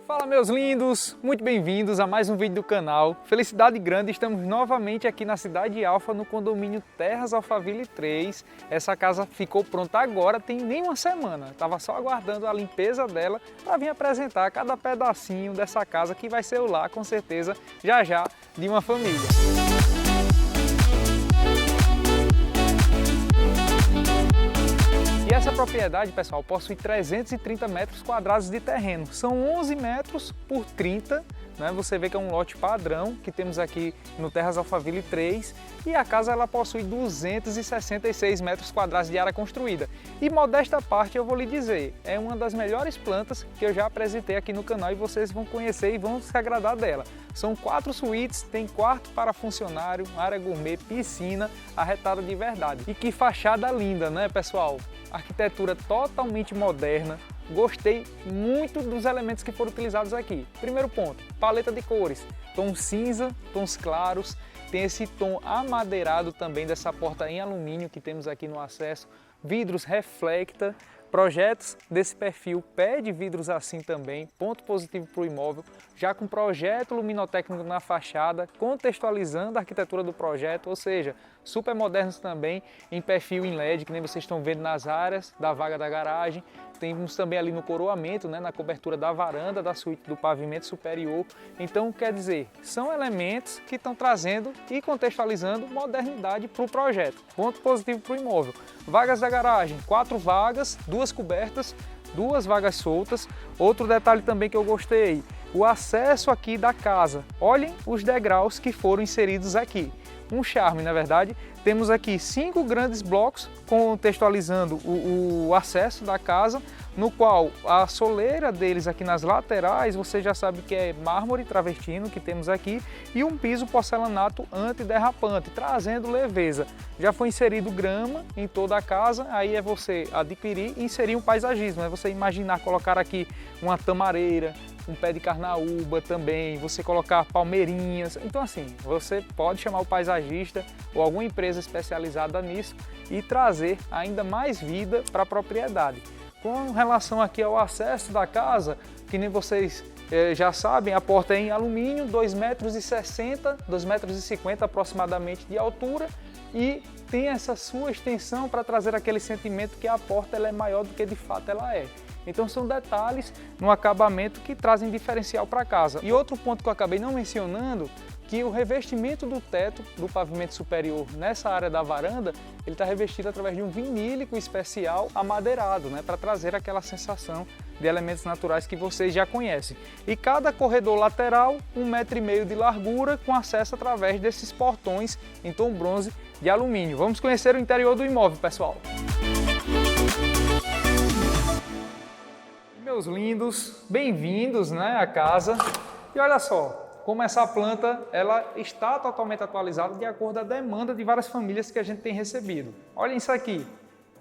Fala meus lindos, muito bem-vindos a mais um vídeo do canal. Felicidade grande, estamos novamente aqui na Cidade Alfa, no condomínio Terras Alphaville 3. Essa casa ficou pronta agora, tem nem uma semana. Estava só aguardando a limpeza dela para vir apresentar cada pedacinho dessa casa que vai ser o lar, com certeza, já de uma família. E essa propriedade, pessoal, possui 330 metros quadrados de terreno. São 11 metros por 30, né? Você vê que é um lote padrão que temos aqui no Terras Alphaville 3. E a casa ela possui 266 metros quadrados de área construída. E modesta parte eu vou lhe dizer, é uma das melhores plantas que eu já apresentei aqui no canal e vocês vão conhecer e vão se agradar dela. São 4 suítes, tem quarto para funcionário, área gourmet, piscina, arretada de verdade. E que fachada linda, né, pessoal? Arquitetura totalmente moderna. Gostei muito dos elementos que foram utilizados aqui. Primeiro ponto, paleta de cores, tom cinza, tons claros, tem esse tom amadeirado também dessa porta em alumínio que temos aqui no acesso, vidros reflecta, projetos desse perfil pede vidros assim também, ponto positivo para o imóvel, já com projeto luminotécnico na fachada, contextualizando a arquitetura do projeto, ou seja, super modernos também, em perfil em LED, que nem vocês estão vendo nas áreas da vaga da garagem. Temos também ali no coroamento, né, na cobertura da varanda da suíte do pavimento superior. Então, quer dizer, são elementos que estão trazendo e contextualizando modernidade para o projeto. Ponto positivo para o imóvel. Vagas da garagem, 4 vagas, 2 cobertas, 2 vagas soltas. Outro detalhe também que eu gostei, o acesso aqui da casa. Olhem os degraus que foram inseridos aqui. Um charme, na verdade. Temos aqui 5 grandes blocos contextualizando o acesso da casa, no qual a soleira deles aqui nas laterais, você já sabe que é mármore travertino que temos aqui, e um piso porcelanato antiderrapante, trazendo leveza. Já foi inserido grama em toda a casa, aí é você adquirir e inserir um paisagismo, é você imaginar colocar aqui uma tamareira, um pé de carnaúba também, você colocar palmeirinhas. Então assim, você pode chamar o paisagista ou alguma empresa especializada nisso e trazer ainda mais vida para a propriedade. Com relação aqui ao acesso da casa, que nem vocês já sabem, a porta é em alumínio, 2,60 metros, 2,50 metros aproximadamente de altura, e tem essa sua extensão para trazer aquele sentimento que a porta ela é maior do que de fato ela é. Então são detalhes no acabamento que trazem diferencial para casa. E outro ponto que eu acabei não mencionando, que o revestimento do teto do pavimento superior nessa área da varanda, ele está revestido através de um vinílico especial amadeirado, né, para trazer aquela sensação de elementos naturais que vocês já conhecem. E cada corredor lateral, 1,5 metro de largura, com acesso através desses portões em tom bronze de alumínio. Vamos conhecer o interior do imóvel, pessoal. Meus lindos, bem-vindos, né, à casa. E olha só, como essa planta ela está totalmente atualizada de acordo com a demanda de várias famílias que a gente tem recebido. Olhem isso aqui,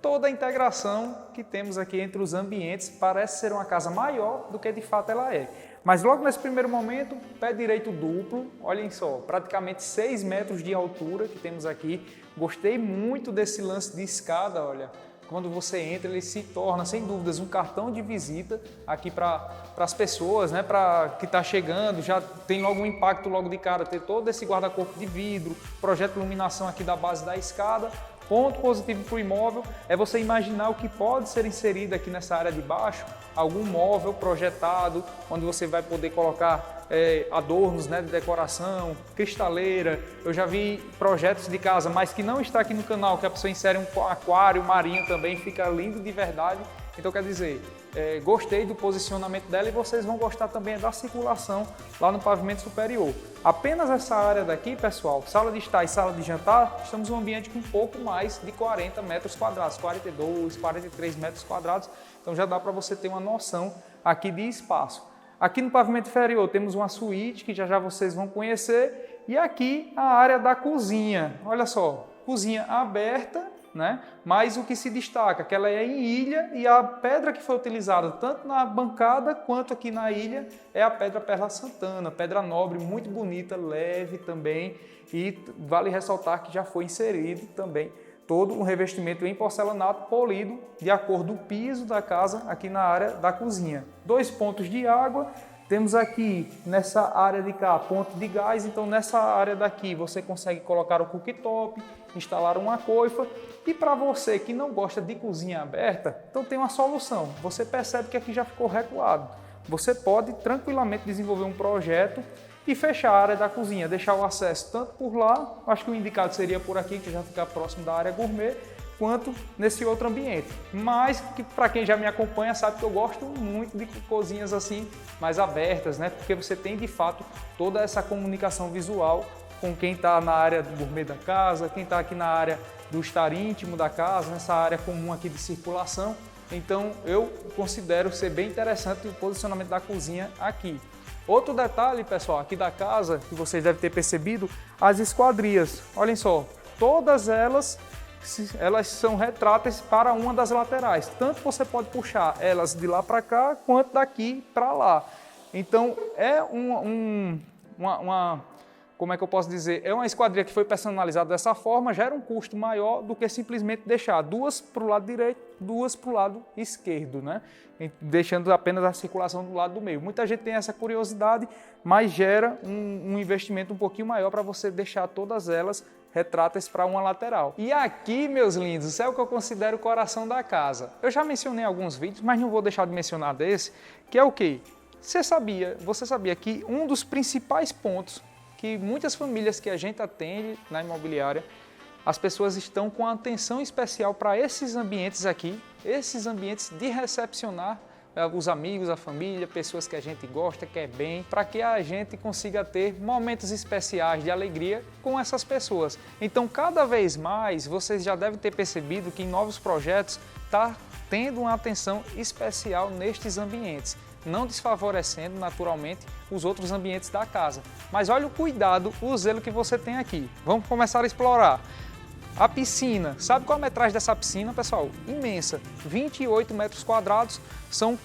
toda a integração que temos aqui entre os ambientes parece ser uma casa maior do que de fato ela é. Mas logo nesse primeiro momento, pé direito duplo, olhem só, praticamente 6 metros de altura que temos aqui. Gostei muito desse lance de escada, olha. Quando você entra, ele se torna, sem dúvidas, um cartão de visita aqui para as pessoas, né, para que está chegando, já tem logo um impacto logo de cara, ter todo esse guarda-corpo de vidro, projeto de iluminação aqui da base da escada. Ponto positivo para o imóvel é você imaginar o que pode ser inserido aqui nessa área de baixo, algum móvel projetado, onde você vai poder colocar adornos, né, de decoração, cristaleira. Eu já vi projetos de casa, mas que não está aqui no canal, que a pessoa insere um aquário marinho também, fica lindo de verdade. Então quer dizer, gostei do posicionamento dela e vocês vão gostar também da circulação lá no pavimento superior. Apenas essa área daqui, pessoal, sala de estar e sala de jantar, estamos em um ambiente com um pouco mais de 40 metros quadrados, 42, 43 metros quadrados, então já dá para você ter uma noção aqui de espaço. Aqui no pavimento inferior temos uma suíte que já vocês vão conhecer, e aqui a área da cozinha. Olha só, cozinha aberta, né? Mas o que se destaca é que ela é em ilha e a pedra que foi utilizada tanto na bancada quanto aqui na ilha é a pedra Perla Santana, pedra nobre, muito bonita, leve também, e vale ressaltar que já foi inserido também todo um revestimento em porcelanato polido de acordo com o piso da casa aqui na área da cozinha. 2 pontos de água, Temos aqui nessa área de cá ponto de gás, então nessa área daqui você consegue colocar o cooktop, instalar uma coifa. E para você que não gosta de cozinha aberta, então tem uma solução. Você percebe que aqui já ficou recuado. Você pode tranquilamente desenvolver um projeto e fechar a área da cozinha, deixar o acesso tanto por lá, acho que o indicado seria por aqui, que já fica próximo da área gourmet, quanto nesse outro ambiente. Mas que para quem já me acompanha sabe que eu gosto muito de cozinhas assim mais abertas, né? Porque você tem de fato toda essa comunicação visual com quem está na área do gourmet da casa, quem está aqui na área do estar íntimo da casa, nessa área comum aqui de circulação. Então eu considero ser bem interessante o posicionamento da cozinha aqui. Outro detalhe, pessoal, aqui da casa, que vocês devem ter percebido, as esquadrias. Olhem só, todas elas são retráteis para uma das laterais. Tanto você pode puxar elas de lá para cá, quanto daqui para lá. Então, é como é que eu posso dizer? É uma esquadria que foi personalizada dessa forma, gera um custo maior do que simplesmente deixar duas para o lado direito, duas para o lado esquerdo, né? Deixando apenas a circulação do lado do meio. Muita gente tem essa curiosidade, mas gera um investimento um pouquinho maior para você deixar todas elas retráteis para uma lateral. E aqui, meus lindos, é o que eu considero o coração da casa. Eu já mencionei em alguns vídeos, mas não vou deixar de mencionar desse, que é o quê? Você sabia que um dos principais pontos que muitas famílias que a gente atende na imobiliária, as pessoas estão com atenção especial para esses ambientes aqui, esses ambientes de recepcionar os amigos, a família, pessoas que a gente gosta, quer bem, para que a gente consiga ter momentos especiais de alegria com essas pessoas. Então, cada vez mais, vocês já devem ter percebido que em novos projetos está tendo uma atenção especial nestes ambientes, não desfavorecendo naturalmente os outros ambientes da casa. Mas olha o cuidado, o zelo que você tem aqui. Vamos começar a explorar. A piscina, sabe qual a metragem dessa piscina, pessoal? Imensa, 28 metros quadrados, são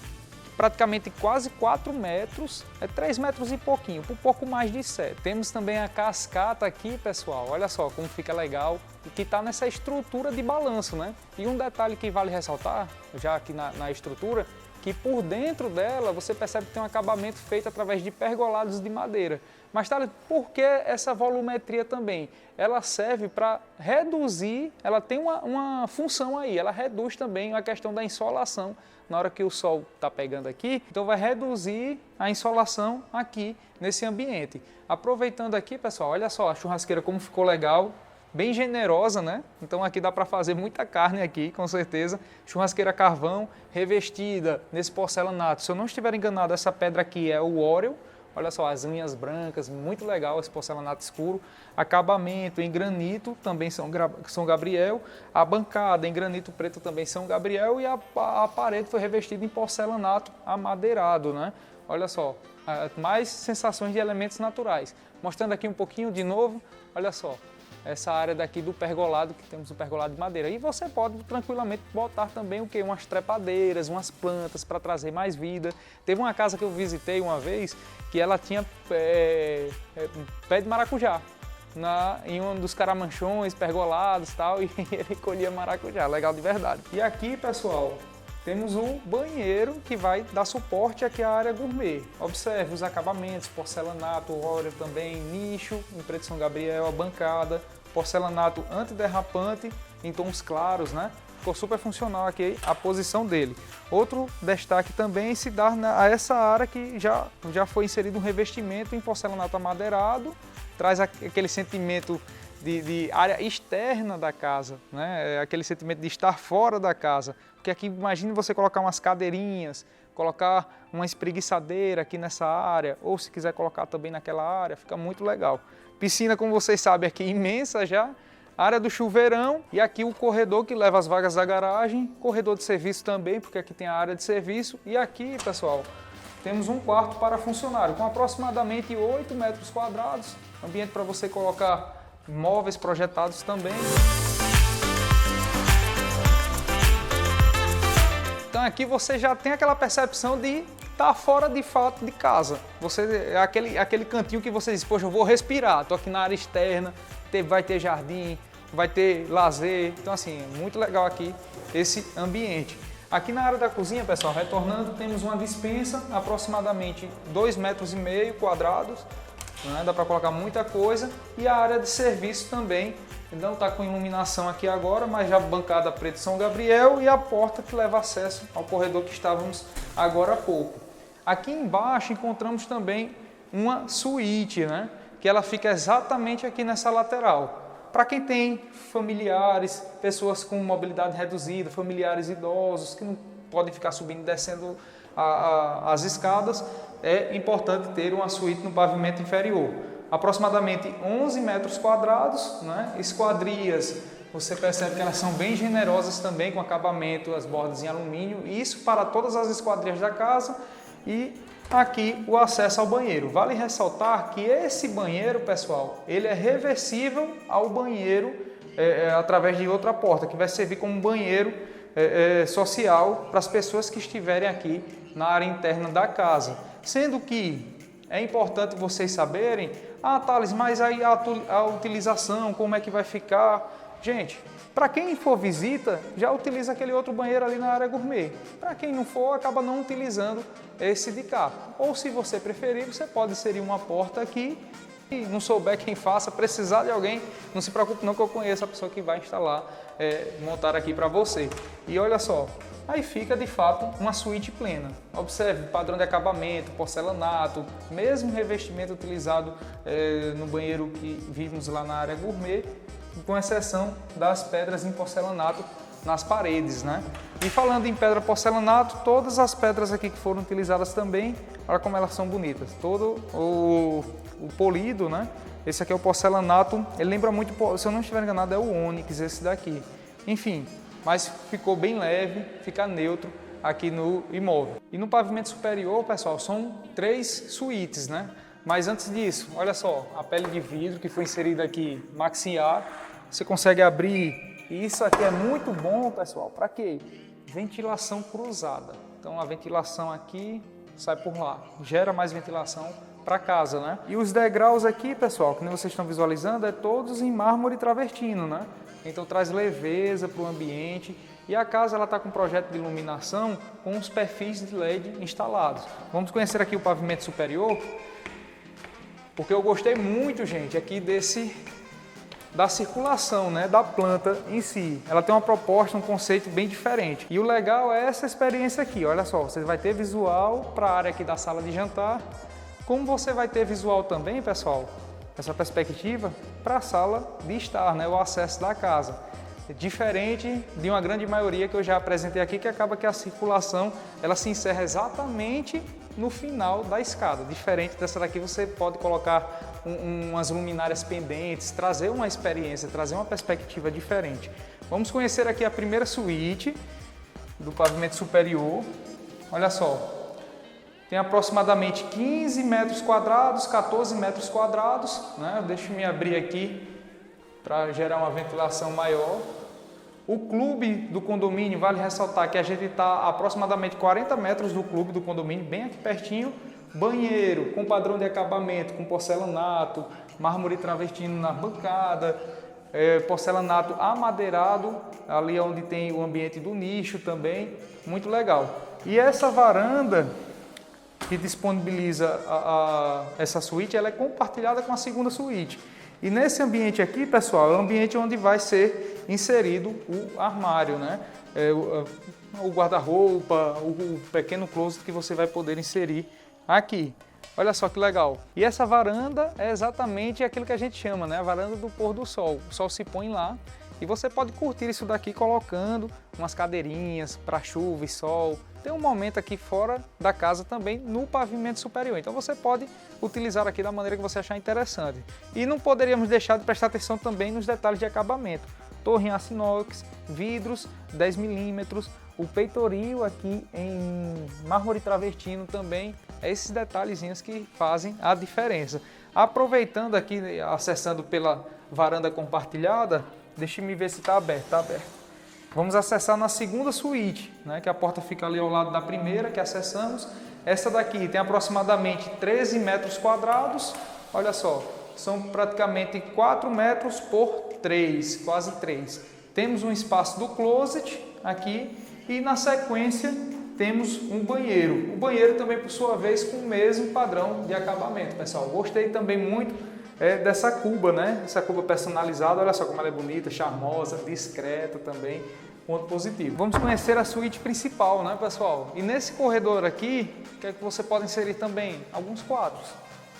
praticamente quase 4 metros, 3 metros e pouquinho, por pouco mais de 7. Temos também a cascata aqui, pessoal, olha só como fica legal, e que está nessa estrutura de balanço, né? E um detalhe que vale ressaltar, já aqui na estrutura, que por dentro dela você percebe que tem um acabamento feito através de pergolados de madeira. Mas por que essa volumetria também? Ela serve para reduzir, ela tem uma função aí, ela reduz também a questão da insolação na hora que o sol está pegando aqui, então vai reduzir a insolação aqui nesse ambiente. Aproveitando aqui, pessoal, olha só a churrasqueira como ficou legal, bem generosa, né? Então aqui dá para fazer muita carne aqui, com certeza. Churrasqueira carvão, revestida nesse porcelanato. Se eu não estiver enganado, essa pedra aqui é o óreo. Olha só, as linhas brancas, muito legal esse porcelanato escuro. Acabamento em granito, também São Gabriel. A bancada em granito preto também São Gabriel. E a parede foi revestida em porcelanato amadeirado, né? Olha só, mais sensações de elementos naturais. Mostrando aqui um pouquinho de novo, olha só. Essa área daqui do pergolado, que temos o pergolado de madeira. E você pode tranquilamente botar também o quê? Umas trepadeiras, umas plantas para trazer mais vida. Teve uma casa que eu visitei uma vez que ela tinha pé de maracujá em um dos caramanchões pergolados e tal, e ele colhia maracujá, legal de verdade. E aqui, pessoal, temos um banheiro que vai dar suporte aqui à área gourmet. Observe os acabamentos, porcelanato, óleo também, nicho, em preto São Gabriel, a bancada, porcelanato antiderrapante em tons claros, né? Ficou super funcional aqui a posição dele. Outro destaque também se dá a essa área que já foi inserido um revestimento em porcelanato amadeirado, traz aquele sentimento de área externa da casa, né? Aquele sentimento de estar fora da casa. Porque aqui, imagine você colocar umas cadeirinhas, colocar uma espreguiçadeira aqui nessa área, ou se quiser colocar também naquela área, fica muito legal. Piscina, como vocês sabem, aqui imensa já, área do chuveirão e aqui o corredor que leva as vagas da garagem, corredor de serviço também, porque aqui tem a área de serviço. E aqui, pessoal, temos um quarto para funcionário, com aproximadamente 8 metros quadrados, ambiente para você colocar móveis projetados também. Então aqui você já tem aquela percepção de estar fora de fato de casa. Você aquele cantinho que você diz, poxa, eu vou respirar, estou aqui na área externa, vai ter jardim, vai ter lazer. Então assim, é muito legal aqui esse ambiente. Aqui na área da cozinha, pessoal, retornando, temos uma despensa, aproximadamente 2,5 metros quadrados, né? Dá para colocar muita coisa, e a área de serviço também. Então está com iluminação aqui agora, mas já bancada preta São Gabriel, e a porta que leva acesso ao corredor que estávamos agora há pouco. Aqui embaixo encontramos também uma suíte, né? Que ela fica exatamente aqui nessa lateral. Para quem tem familiares, pessoas com mobilidade reduzida, familiares idosos que não podem ficar subindo e descendo as escadas, é importante ter uma suíte no pavimento inferior. Aproximadamente 11 metros quadrados, né? Esquadrias, você percebe que elas são bem generosas também, com acabamento, as bordas em alumínio, isso para todas as esquadrias da casa. E aqui o acesso ao banheiro. Vale ressaltar que esse banheiro, pessoal, ele é reversível ao banheiro através de outra porta, que vai servir como banheiro social para as pessoas que estiverem aqui na área interna da casa. Sendo que é importante vocês saberem, Thales, mas aí a utilização, como é que vai ficar? Gente, para quem for visita, já utiliza aquele outro banheiro ali na área gourmet. Para quem não for, acaba não utilizando esse de cá. Ou se você preferir, você pode inserir uma porta aqui e não souber quem faça, precisar de alguém, não se preocupe não, que eu conheço a pessoa que vai instalar, montar aqui para você. E olha só, aí fica de fato uma suíte plena. Observe, padrão de acabamento, porcelanato, mesmo revestimento utilizado no banheiro que vimos lá na área gourmet, com exceção das pedras em porcelanato nas paredes, né? E falando em pedra porcelanato, todas as pedras aqui que foram utilizadas também, olha como elas são bonitas. Todo o polido, né? Esse aqui é o porcelanato, ele lembra muito, se eu não estiver enganado, é o ônix esse daqui. Enfim, mas ficou bem leve, fica neutro aqui no imóvel. E no pavimento superior, pessoal, são 3 suítes, né? Mas antes disso, olha só, a pele de vidro que foi inserida aqui, maxiar, você consegue abrir. E isso aqui é muito bom, pessoal, para quê? Ventilação cruzada. Então a ventilação aqui sai por lá, gera mais ventilação para casa, né? E os degraus aqui, pessoal, que vocês estão visualizando, é todos em mármore travertino, né? Então traz leveza para o ambiente. E a casa ela está com um projeto de iluminação com os perfis de LED instalados. Vamos conhecer aqui o pavimento superior, porque eu gostei muito, gente, aqui da circulação, né, da planta em si. Ela tem uma proposta, um conceito bem diferente. E o legal é essa experiência aqui, olha só, você vai ter visual para a área aqui da sala de jantar, como você vai ter visual também, pessoal, essa perspectiva para a sala de estar, né, o acesso da casa. Diferente de uma grande maioria que eu já apresentei aqui, que acaba que a circulação ela se encerra exatamente no final da escada. Diferente dessa daqui, você pode colocar umas luminárias pendentes, trazer uma experiência, trazer uma perspectiva diferente. Vamos conhecer aqui a primeira suíte do pavimento superior. Olha só, tem aproximadamente 15 metros quadrados, 14 metros quadrados, né? Deixa eu me abrir aqui para gerar uma ventilação maior. O clube do condomínio, vale ressaltar que a gente está a aproximadamente 40 metros do clube do condomínio, bem aqui pertinho. Banheiro com padrão de acabamento, com porcelanato, mármore travertino na bancada, porcelanato amadeirado, ali onde tem o ambiente do nicho também, muito legal. E essa varanda que disponibiliza essa suíte, ela é compartilhada com a segunda suíte. E nesse ambiente aqui, pessoal, é o ambiente onde vai ser inserido o armário, né? O guarda-roupa, o pequeno closet que você vai poder inserir aqui. Olha só que legal. E essa varanda é exatamente aquilo que a gente chama, né? A varanda do pôr do sol. O sol se põe lá e você pode curtir isso daqui colocando umas cadeirinhas para chuva e sol. Tem um momento aqui fora da casa também no pavimento superior. Então você pode utilizar aqui da maneira que você achar interessante. E não poderíamos deixar de prestar atenção também nos detalhes de acabamento. Torre em aço inox, vidros 10 milímetros, o peitoril aqui em mármore travertino também. Esses detalhezinhos que fazem a diferença. Aproveitando aqui, acessando pela varanda compartilhada, deixa eu ver se está aberto. Está aberto. Vamos acessar na segunda suíte, né, que a porta fica ali ao lado da primeira que acessamos. Essa daqui tem aproximadamente 13 metros quadrados. Olha só, são praticamente 4 metros por 3, quase 3. Temos um espaço do closet aqui E na sequência temos um banheiro. O banheiro também, por sua vez, com o mesmo padrão de acabamento, pessoal. Gostei também muito dessa cuba, né? Essa cuba personalizada, olha só como ela é bonita, charmosa, discreta também, ponto positivo. Vamos conhecer a suíte principal, né, pessoal? E nesse corredor aqui, o que é que você pode inserir também? Alguns quadros.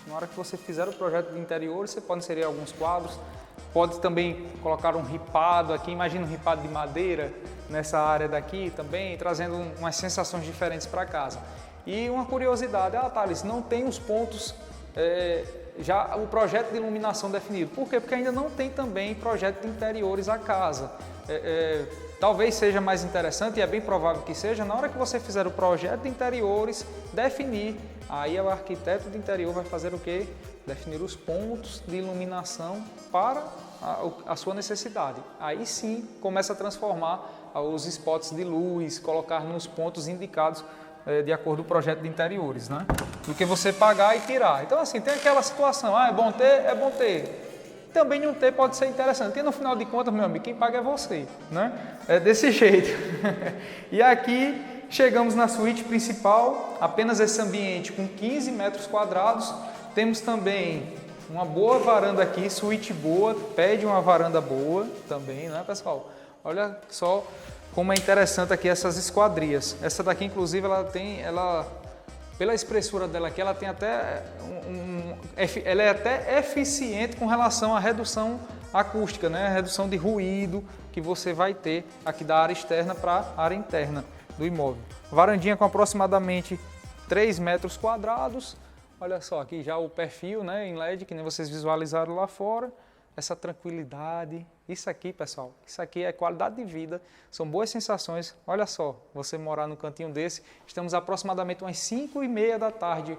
Na hora que você fizer o projeto de interior, você pode inserir alguns quadros. Pode também colocar um ripado aqui, imagina um ripado de madeira nessa área daqui também, trazendo umas sensações diferentes para casa. E uma curiosidade, Thales, não tem os pontos, já o projeto de iluminação definido. Por quê? Porque ainda não tem também projeto de interiores à casa. Talvez seja mais interessante, e é bem provável que seja, na hora que você fizer o projeto de interiores, definir, aí o arquiteto de interior vai fazer o quê? Definir os pontos de iluminação para a sua necessidade. Aí sim começa a transformar os spots de luz, colocar nos pontos indicados de acordo com o projeto de interiores, né? Do que você pagar e tirar. Então assim, tem aquela situação, é bom ter, também não ter pode ser interessante. E no final de contas, meu amigo, quem paga é você, né? É desse jeito. E aqui chegamos na suíte principal, apenas esse ambiente com 15 metros quadrados. Temos também uma boa varanda aqui, suíte boa, pede uma varanda boa também, né, pessoal? Olha só como é interessante aqui essas esquadrias. Essa daqui, inclusive, pela espessura dela aqui, ela tem até ela é até eficiente com relação à redução acústica, né? A redução de ruído que você vai ter aqui da área externa para a área interna do imóvel. Varandinha com aproximadamente 3 metros quadrados. Olha só, aqui já o perfil, né, em LED, que nem vocês visualizaram lá fora. Essa tranquilidade. Isso aqui, pessoal, isso aqui é qualidade de vida. São boas sensações. Olha só, você morar num cantinho desse. Estamos aproximadamente umas 5h30 da tarde,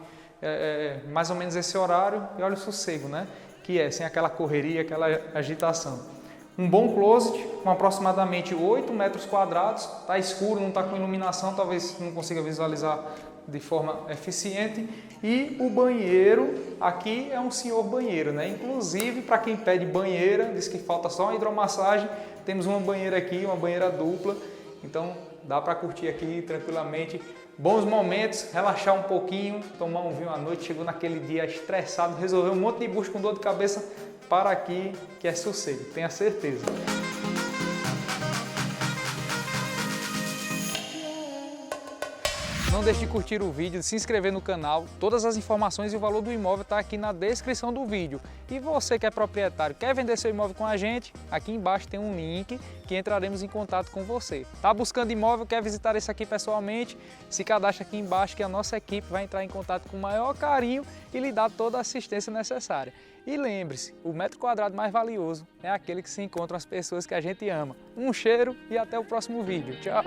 mais ou menos esse horário. E olha o sossego, né? Que sem aquela correria, aquela agitação. Um bom closet, com aproximadamente 8 metros quadrados. Está escuro, não está com iluminação, talvez não consiga visualizar de forma eficiente. E o banheiro, aqui é um senhor banheiro, né? Inclusive, para quem pede banheira, diz que falta só uma hidromassagem, temos uma banheira aqui, uma banheira dupla. Então, dá para curtir aqui tranquilamente. Bons momentos, relaxar um pouquinho, tomar um vinho à noite, chegou naquele dia estressado, resolveu um monte de bucho com dor de cabeça, para aqui que é sossego, tenha certeza. Não deixe de curtir o vídeo, de se inscrever no canal. Todas as informações e o valor do imóvel está aqui na descrição do vídeo. E você que é proprietário, quer vender seu imóvel com a gente? Aqui embaixo tem um link que entraremos em contato com você. Está buscando imóvel, quer visitar esse aqui pessoalmente? Se cadastre aqui embaixo que a nossa equipe vai entrar em contato com o maior carinho e lhe dar toda a assistência necessária. E lembre-se, o metro quadrado mais valioso é aquele que se encontra as pessoas que a gente ama. Um cheiro e até o próximo vídeo. Tchau!